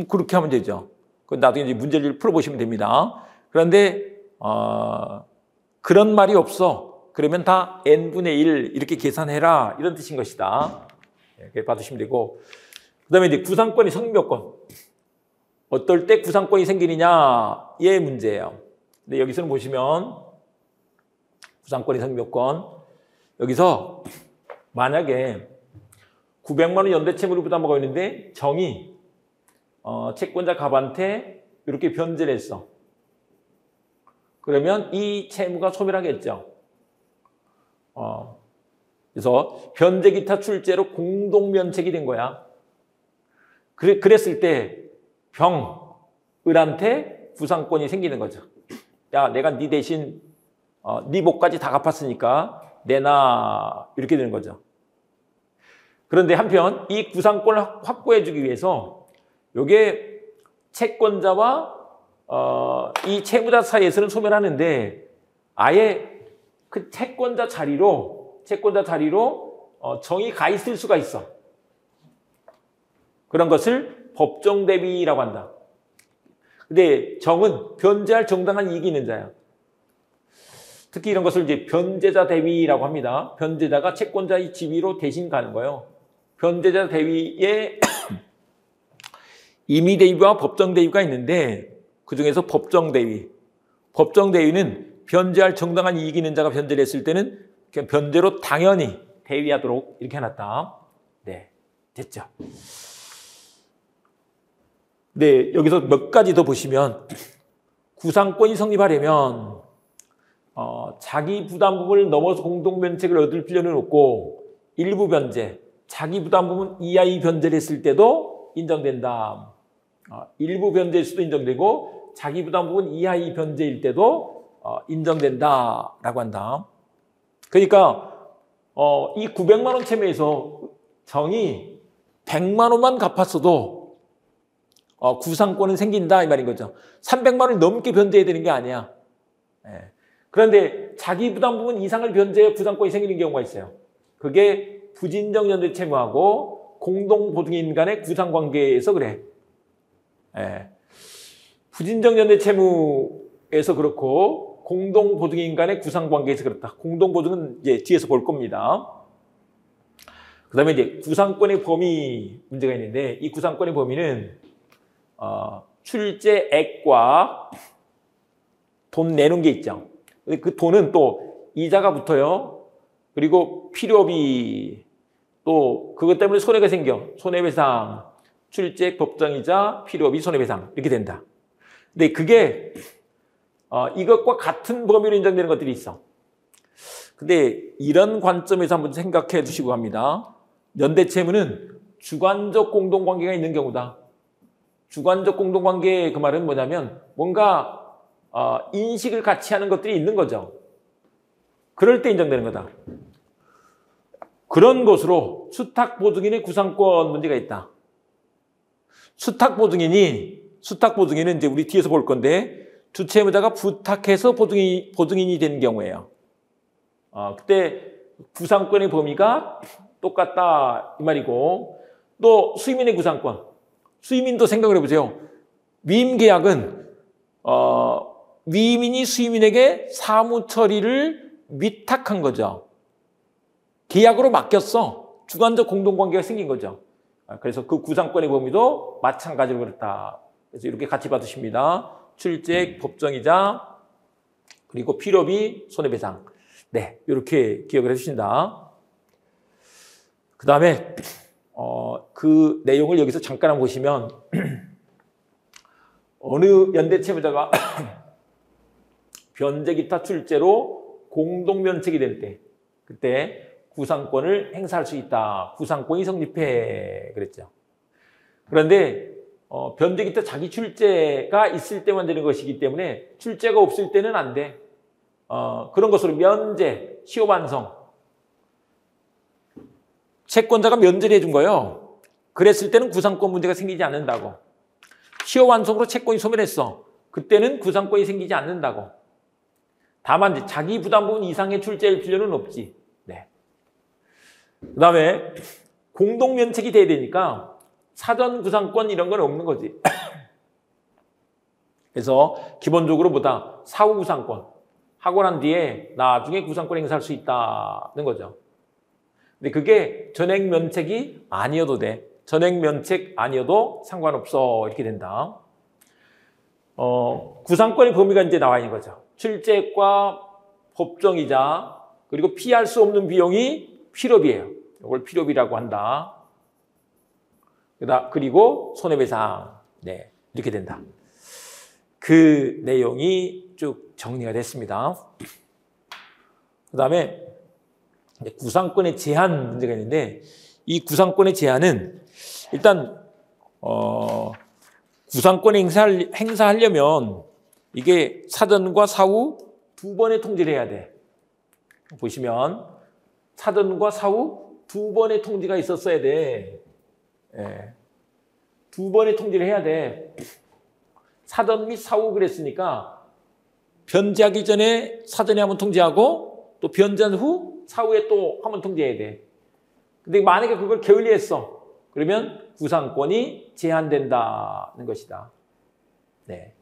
그렇게 하면 되죠. 나중에 이제 문제를 풀어보시면 됩니다. 그런데 그런 말이 없어. 그러면 다 n분의 1 이렇게 계산해라 이런 뜻인 것이다. 이렇게 봐주시면 되고 그 다음에 이제 구상권이 성립요건. 어떨 때 구상권이 생기느냐의 문제예요. 근데 여기서는 보시면 구상권이 성립요건 여기서 만약에 900만 원 연대채무를 부담하고 있는데 정이 채권자 갑한테 이렇게 변제를 했어. 그러면 이 채무가 소멸하겠죠. 그래서 변제 기타 출제로 공동면책이 된 거야. 그랬을 때 병을한테 구상권이 생기는 거죠. 야, 내가 네 대신 네 몫까지 다 갚았으니까 내놔 이렇게 되는 거죠. 그런데 한편 이 구상권을 확보해 주기 위해서 이게 채권자와 이 채무자 사이에서는 소멸하는데 아예 그 채권자 자리로 정이 가 있을 수가 있어. 그런 것을 법정 대비라고 한다. 근데 정은 변제할 정당한 이익이 있는 자야. 특히 이런 것을 이제 변제자 대위라고 합니다. 변제자가 채권자의 지위로 대신 가는 거예요. 변제자 대위에 임의 대위와 법정 대위가 있는데 그중에서 법정 대위는 변제할 정당한 이익이 있는 자가 변제를 했을 때는 그냥 변제로 당연히 대위하도록 이렇게 해놨다. 네, 됐죠. 네, 여기서 몇 가지 더 보시면 구상권이 성립하려면 자기 부담 부분을 넘어서 공동면책을 얻을 필요는 없고 일부 변제, 자기 부담 부분 이하의 변제를 했을 때도 인정된다. 일부 변제일 수도 인정되고 자기 부담 부분 이하의 변제일 때도 인정된다라고 한다. 그러니까 이 900만 원 채무에서 정이 100만 원만 갚았어도 구상권은 생긴다 이 말인 거죠. 300만 원을 넘게 변제해야 되는 게 아니야. 그런데 자기 부담 부분 이상을 변제해 구상권이 생기는 경우가 있어요. 그게 부진정 연대채무하고 공동보증인 간의 구상관계에서 그래. 부진정 연대채무에서 그렇고 공동보증인 간의 구상관계에서 그렇다. 공동보증은 이제 뒤에서 볼 겁니다. 그 다음에 이제 구상권의 범위 문제가 있는데 이 구상권의 범위는 출제액과 돈 내놓은 게 있죠. 그 돈은 또 이자가 붙어요. 그리고 필요비 또 그것 때문에 손해가 생겨. 손해배상, 출제액, 법정이자, 필요비, 손해배상 이렇게 된다. 근데 그게 이것과 같은 범위로 인정되는 것들이 있어. 근데 이런 관점에서 한번 생각해 주시고 합니다. 연대채무는 주관적 공동관계가 있는 경우다. 주관적 공동관계 그 말은 뭐냐면 뭔가 인식을 같이 하는 것들이 있는 거죠. 그럴 때 인정되는 거다. 그런 것으로 수탁보증인의 구상권 문제가 있다. 수탁보증인은 이제 우리 뒤에서 볼 건데 주채무자가 부탁해서 보증인이 되는 경우예요. 그때 구상권의 범위가 똑같다 이 말이고 또 수의민의 구상권. 수의민도 생각을 해보세요. 위임계약은 위임인이 수의민에게 사무 처리를 위탁한 거죠. 계약으로 맡겼어. 주관적 공동관계가 생긴 거죠. 그래서 그 구상권의 범위도 마찬가지로 그렇다. 그래서 이렇게 같이 받으십니다. 출제액, 법정이자, 그리고 필요비, 손해배상. 네, 이렇게 기억을 해주신다. 그 다음에 그 내용을 여기서 잠깐 한번 보시면 어느 연대채무자가 변제기타 출제로 공동면책이 될 때 그때 구상권을 행사할 수 있다. 구상권이 성립해 그랬죠. 그런데 변제기타 자기 출제가 있을 때만 되는 것이기 때문에 출제가 없을 때는 안 돼. 그런 것으로 면제, 시효 반성. 채권자가 면제를 해준 거예요. 그랬을 때는 구상권 문제가 생기지 않는다고. 시효 완성으로 채권이 소멸했어. 그때는 구상권이 생기지 않는다고. 다만 자기 부담분 이상의 출제할 필요는 없지. 네. 그 다음에 공동면책이 돼야 되니까 사전 구상권 이런 건 없는 거지. 그래서 기본적으로 보다 사후 구상권 하고 난 뒤에 나중에 구상권 행사할 수 있다는 거죠. 근데 그게 전액 면책이 아니어도 돼. 전액 면책 아니어도 상관없어. 이렇게 된다. 구상권의 범위가 이제 나와 있는 거죠. 출제액과 법정이자 그리고 피할 수 없는 비용이 필요비예요. 이걸 필요비라고 한다. 그리고 손해배상. 네, 이렇게 된다. 그 내용이 쭉 정리가 됐습니다. 그 다음에 구상권의 제한 문제가 있는데 이 구상권의 제한은 일단 구상권 행사하려면 이게 사전과 사후 두 번의 통지를 해야 돼. 보시면 사전과 사후 두 번의 통지가 있었어야 돼. 예. 두 번의 통지를 해야 돼. 사전 및 사후 그랬으니까 변제하기 전에 사전에 한번 통지하고 또 변제한 후 사후에 또 한번 통지해야 돼. 근데 만약에 그걸 게을리했어. 그러면 구상권이 제한된다는 것이다. 네.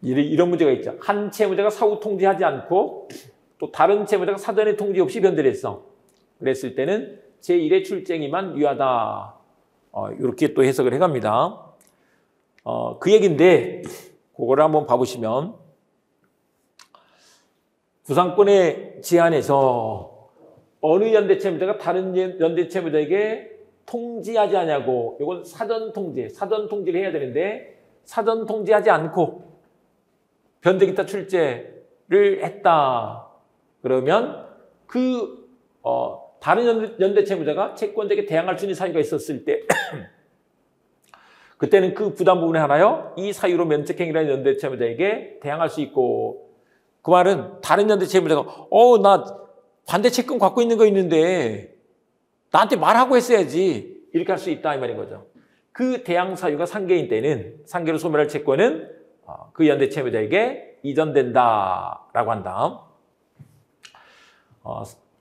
이런 문제가 있죠. 한 채무자가 사후 통지하지 않고 또 다른 채무자가 사전에 통지 없이 변제를 했어. 그랬을 때는 제1의 출쟁이만 유하다. 이렇게 또 해석을 해갑니다. 그 얘기인데 그거를 한번 봐보시면 구상권의 제한에서 어느 연대채무자가 다른 연대채무자에게 통지하지 않냐고. 이건 사전 통지, 사전 통지를 해야 되는데 사전 통지하지 않고 변제기타 출제를 했다. 그러면 그 다른 연대채무자가 채권자에게 대항할 수 있는 사유가 있었을 때 그때는 그 부담 부분에 하나요 이 사유로 면책행위라는 연대채무자에게 대항할 수 있고, 그 말은 다른 연대채무자가 나 반대 채권 갖고 있는 거 있는데 나한테 말하고 했어야지 이렇게 할 수 있다 이 말인 거죠. 그 대항 사유가 상계인 때는 상계로 소멸할 채권은 그 연대채무자에게 이전된다라고 한다.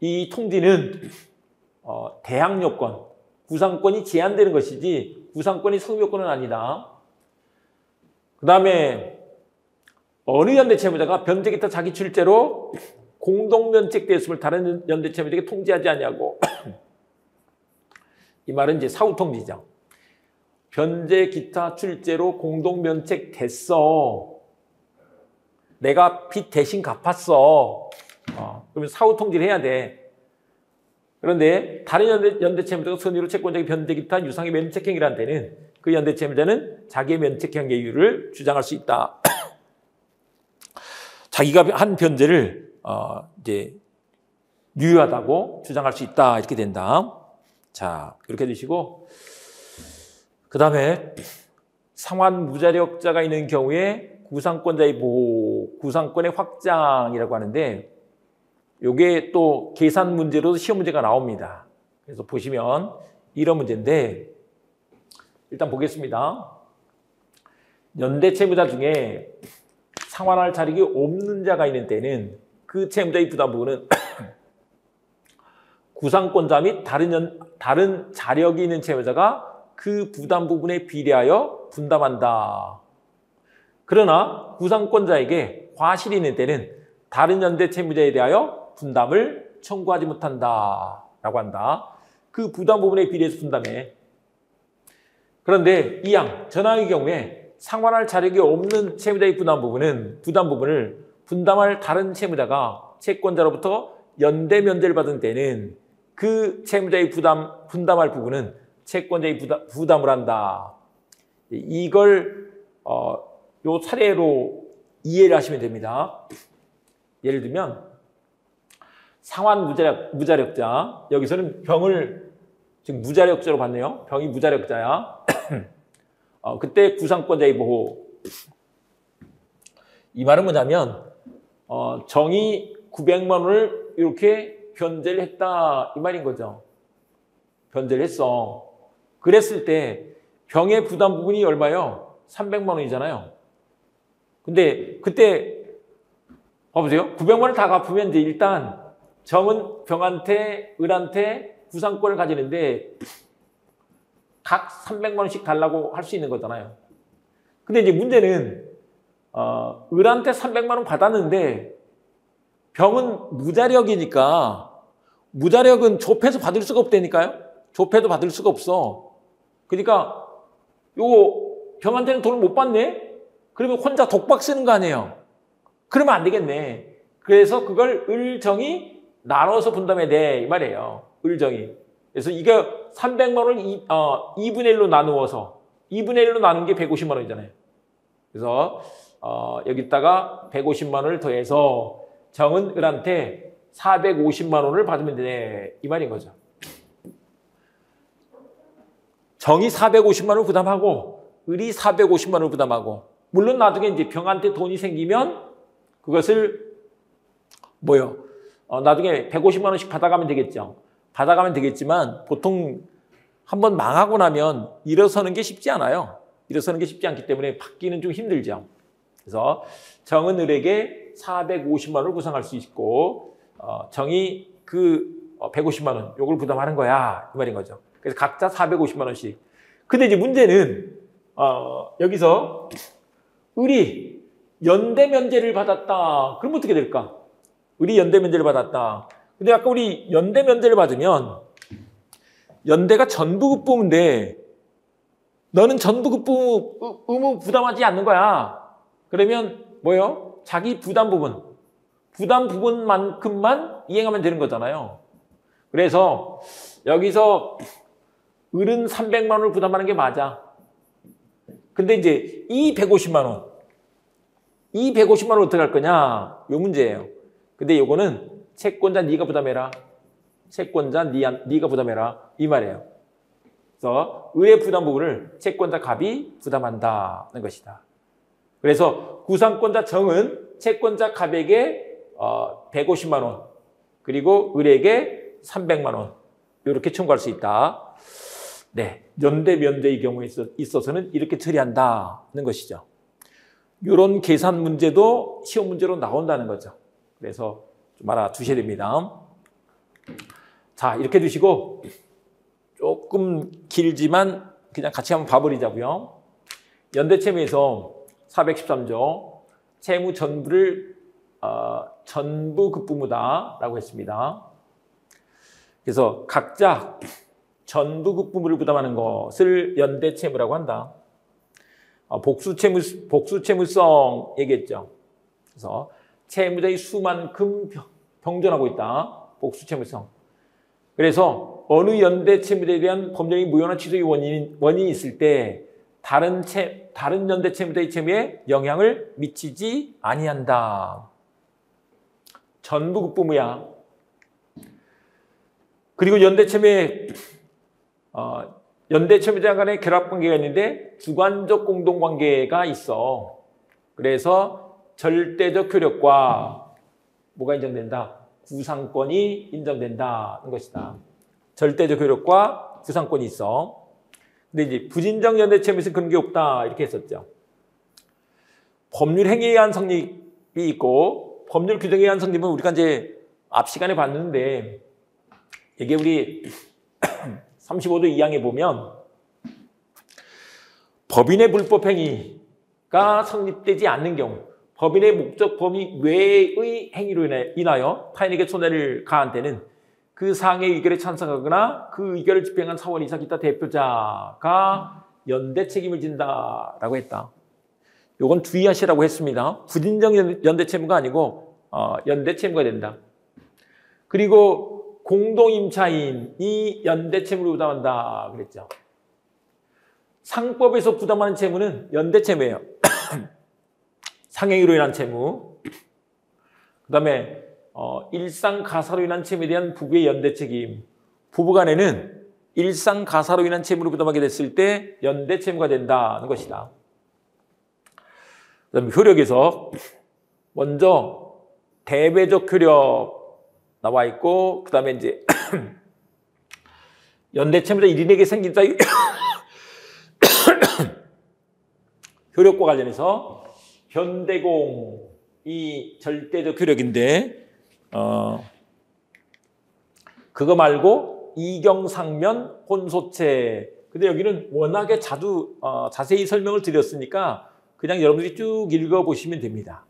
이 통지는 대항 요건, 구상권이 제한되는 것이지 구상권이 성립 요건은 아니다. 그 다음에 어느 연대채무자가 변제기타 자기 출제로 공동면책되었음을 다른 연대채무자에게 통지하지 않냐고. 이 말은 이제 사후통지죠. 변제기타 출제로 공동면책됐어. 내가 빚 대신 갚았어. 그러면 사후통지를 해야 돼. 그런데 다른 연대채무자가 선의로 채권자에게 변제기타 유상의 면책행위를 한 때는 그 연대채무자는 자기의 면책행위 이유를 주장할 수 있다. 자기가 한 변제를 이제 유효하다고 주장할 수 있다. 이렇게 된다. 자, 이렇게 해주시고 그 다음에 상환 무자력자가 있는 경우에 구상권자의 보호, 구상권의 확장이라고 하는데 이게 또 계산 문제로 시험 문제가 나옵니다. 그래서 보시면 이런 문제인데 일단 보겠습니다. 연대채무자 중에 상환할 자력이 없는 자가 있는 때는 그 채무자의 부담 부분은 구상권자 및 다른 자력이 있는 채무자가 그 부담 부분에 비례하여 분담한다. 그러나 구상권자에게 과실이 있는 때는 다른 연대 채무자에 대하여 분담을 청구하지 못한다 라고 한다. 그 부담 부분에 비례해서 분담해. 그런데 2항 전항의 경우에 상환할 자력이 없는 채무자의 부담 부분을 분담할 다른 채무자가 채권자로부터 연대 면제를 받은 때는 그 채무자의 분담할 부분은 채권자의 부담을 한다. 이걸 요 사례로 이해를 하시면 됩니다. 예를 들면 상환 무자력자, 여기서는 병을 지금 무자력자로 봤네요. 병이 무자력자야. 그때 구상권자의 보호. 이 말은 뭐냐면 정이 900만 원을 이렇게 변제를 했다 이 말인 거죠. 변제를 했어. 그랬을 때 병의 부담 부분이 얼마예요? 300만 원이잖아요. 근데 그때 봐보세요. 900만 원을 다 갚으면 이제 일단 정은 병한테, 을한테 구상권을 가지는데 각 300만 원씩 달라고 할 수 있는 거잖아요. 근데 이제 문제는 을한테 300만 원 받았는데 병은 무자력이니까 무자력은 조폐해서 받을 수가 없다니까요. 조폐도 받을 수가 없어. 그러니까 요거 병한테는 돈을 못 받네? 그러면 혼자 독박 쓰는 거 아니에요. 그러면 안 되겠네. 그래서 그걸 을정이 나눠서 분담해야 돼 이 말이에요. 을정이. 그래서 이게 300만 원을 2분의 1로 나누어서 2분의 1로 나눈 게 150만 원이잖아요. 그래서 여기다가 150만 원을 더해서 정은 을한테 450만 원을 받으면 되네 이 말인 거죠. 정이 450만 원을 부담하고 을이 450만 원을 부담하고, 물론 나중에 이제 병한테 돈이 생기면 그것을 나중에 150만 원씩 받아가면 되겠죠. 받아가면 되겠지만 보통 한번 망하고 나면 일어서는 게 쉽지 않아요. 일어서는 게 쉽지 않기 때문에 받기는 좀 힘들죠. 그래서 정은 을에게 450만 원을 구상할 수 있고 정이 그 150만 원 요걸 부담하는 거야 이 말인 거죠. 그래서 각자 450만 원씩. 근데 이제 문제는 여기서 을이 연대 면제를 받았다. 그럼 어떻게 될까? 을이 연대 면제를 받았다. 근데 아까 우리 연대 면제를 받으면 연대가 전부급부인데 너는 전부급부 의무 부담하지 않는 거야. 그러면 뭐예요? 자기 부담 부분만큼만 이행하면 되는 거잖아요. 그래서 여기서 을은 300만 원을 부담하는 게 맞아. 근데 이제 이 150만 원 어떻게 할 거냐? 요 문제예요. 근데 요거는 채권자 네가 부담해라. 채권자 네가 부담해라. 이 말이에요. 그래서 을의 부담 부분을 채권자 갑이 부담한다는 것이다. 그래서 구상권자 정은 채권자 갑에게 150만 원 그리고 을에게 300만 원 이렇게 청구할 수 있다. 네, 연대 면제의 경우에 있어서는 이렇게 처리한다는 것이죠. 이런 계산 문제도 시험 문제로 나온다는 거죠. 그래서 좀 알아두셔야 됩니다. 자, 이렇게 두시고 조금 길지만 그냥 같이 한번 봐버리자고요. 연대채무에서 413조 채무 전부를 전부급부무다라고 했습니다. 그래서 각자 전부급부무를 부담하는 것을 연대채무라고 한다. 복수채무성 얘기했죠. 그래서 채무자의 수만큼 병존하고 있다. 복수채무성. 그래서 어느 연대채무자에 대한 법령이 무효나 취소의 원인이 있을 때 다른 연대채무자의 채무에 영향을 미치지 아니한다. 전부급부무야. 그리고 연대채무자 간의 결합관계가 있는데 주관적 공동관계가 있어. 그래서 절대적 효력과 뭐가 인정된다? 구상권이 인정된다는 것이다. 절대적 효력과 구상권이 있어. 근데 이제 부진정 연대채무에서는 그런 게 없다 이렇게 했었죠. 법률 행위에 의한 성립이 있고 법률 규정에 의한 성립은 우리가 이제 앞 시간에 봤는데 이게 우리 35조 2항에 보면 법인의 불법행위가 성립되지 않는 경우, 법인의 목적 범위 외의 행위로 인하여 타인에게 손해를 가한 때는 그 사항의 의결에 찬성하거나 그 의결을 집행한 사원 이사 기타 대표자가 연대 책임을 진다라고 했다. 요건 주의하시라고 했습니다. 부진정 연대 채무가 아니고 연대 채무가 된다. 그리고 공동임차인이 연대 채무를 부담한다 그랬죠. 상법에서 부담하는 채무는 연대 채무예요. 상행위로 인한 채무. 그 다음에 일상 가사로 인한 채무에 대한 부부의 연대 책임. 부부간에는 일상 가사로 인한 채무를 부담하게 됐을 때 연대 채무가 된다는 것이다. 그 다음에 효력에서 먼저 대배적 효력 나와 있고, 그 다음에 이제 연대 채무자 1인에게 생긴 사유 효력과 관련해서 현대공이 절대적 효력인데 그거 말고 이경상면 혼소체. 근데 여기는 워낙에 자세히 설명을 드렸으니까 그냥 여러분들이 쭉 읽어보시면 됩니다.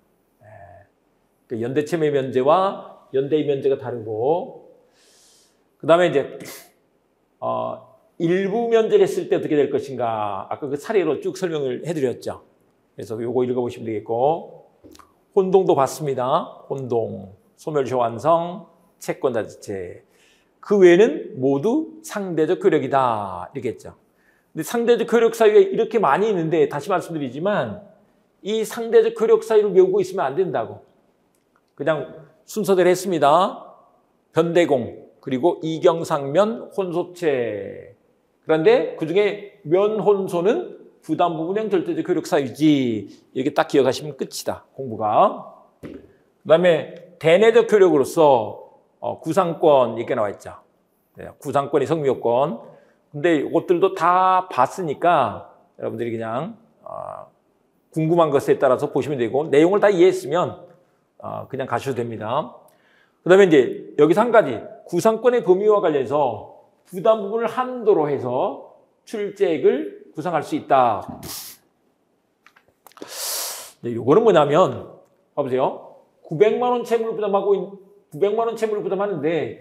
연대채무의 면제와 연대의 면제가 다르고, 그 다음에 이제 일부 면제를 했을 때 어떻게 될 것인가, 아까 그 사례로 쭉 설명을 해드렸죠. 그래서 요거 읽어보시면 되겠고, 혼동도 봤습니다. 혼동, 소멸시 완성, 채권자지체. 그 외에는 모두 상대적 효력이다 이렇게 했죠. 근데 상대적 효력 사유에 이렇게 많이 있는데 다시 말씀드리지만 이 상대적 효력 사유를 외우고 있으면 안 된다고. 그냥 순서대로 했습니다. 변대공, 그리고 이경상면 혼소체. 그런데 그중에 면혼소는 부담 부분형 절대적 효력 사유지. 이렇게 딱 기억하시면 끝이다, 공부가. 그 다음에 대내적 효력으로서 구상권 이렇게 나와 있죠. 구상권이 성미요건. 근데 이것들도 다 봤으니까 여러분들이 그냥 궁금한 것에 따라서 보시면 되고, 내용을 다 이해했으면 그냥 가셔도 됩니다. 그 다음에 이제 여기서 한 가지, 구상권의 범위와 관련해서 부담 부분을 한도로 해서 출제액을 구상할 수 있다. 요거는 뭐냐면, 봐보세요. 900만 원 채무를 부담하는데,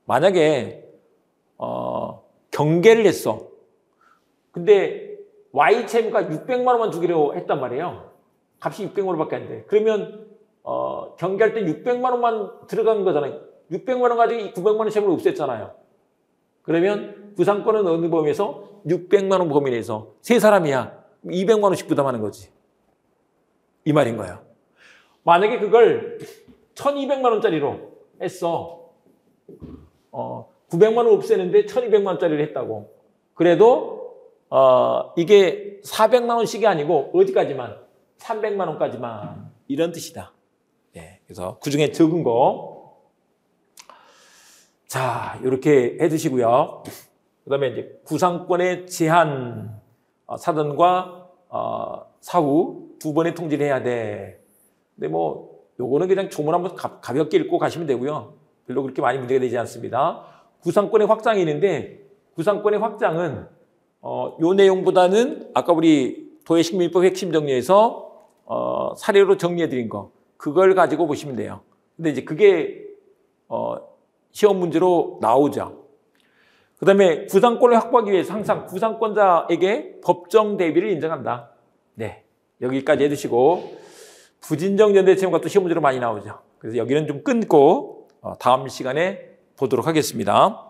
만약에 경계를 했어. 근데 Y 채무가 600만 원만 주기로 했단 말이에요. 값이 600만 원밖에 안 돼. 그러면 경계할 때 600만 원만 들어간 거잖아요. 600만 원 가지고 900만 원 채무를 없앴잖아요. 그러면 구상권은 어느 범위에서? 600만 원 범위 내에서. 세 사람이야. 200만 원씩 부담하는 거지. 이 말인 거예요. 만약에 그걸 1200만 원짜리로 했어. 900만 원 없애는데 1200만 원짜리를 했다고. 그래도 이게 400만 원씩이 아니고 어디까지만? 300만 원까지만. 이런 뜻이다. 네, 그래서 그중에 적은 거. 자, 이렇게 해두시고요. 그 다음에 이제 구상권의 제한, 사전과 사후 두 번의 통지를 해야 돼. 근데 뭐 요거는 그냥 조문 한번 가볍게 읽고 가시면 되고요. 별로 그렇게 많이 문제가 되지 않습니다. 구상권의 확장이 있는데, 구상권의 확장은 요 내용보다는 아까 우리 도해식민법 핵심 정리에서 사례로 정리해드린 거, 그걸 가지고 보시면 돼요. 근데 이제 그게 시험 문제로 나오죠. 그 다음에 구상권을 확보하기 위해서 항상 구상권자에게 법정 대비를 인정한다. 네, 여기까지 해두시고, 부진정 연대 채무가 또 시험 문제로 많이 나오죠. 그래서 여기는 좀 끊고 다음 시간에 보도록 하겠습니다.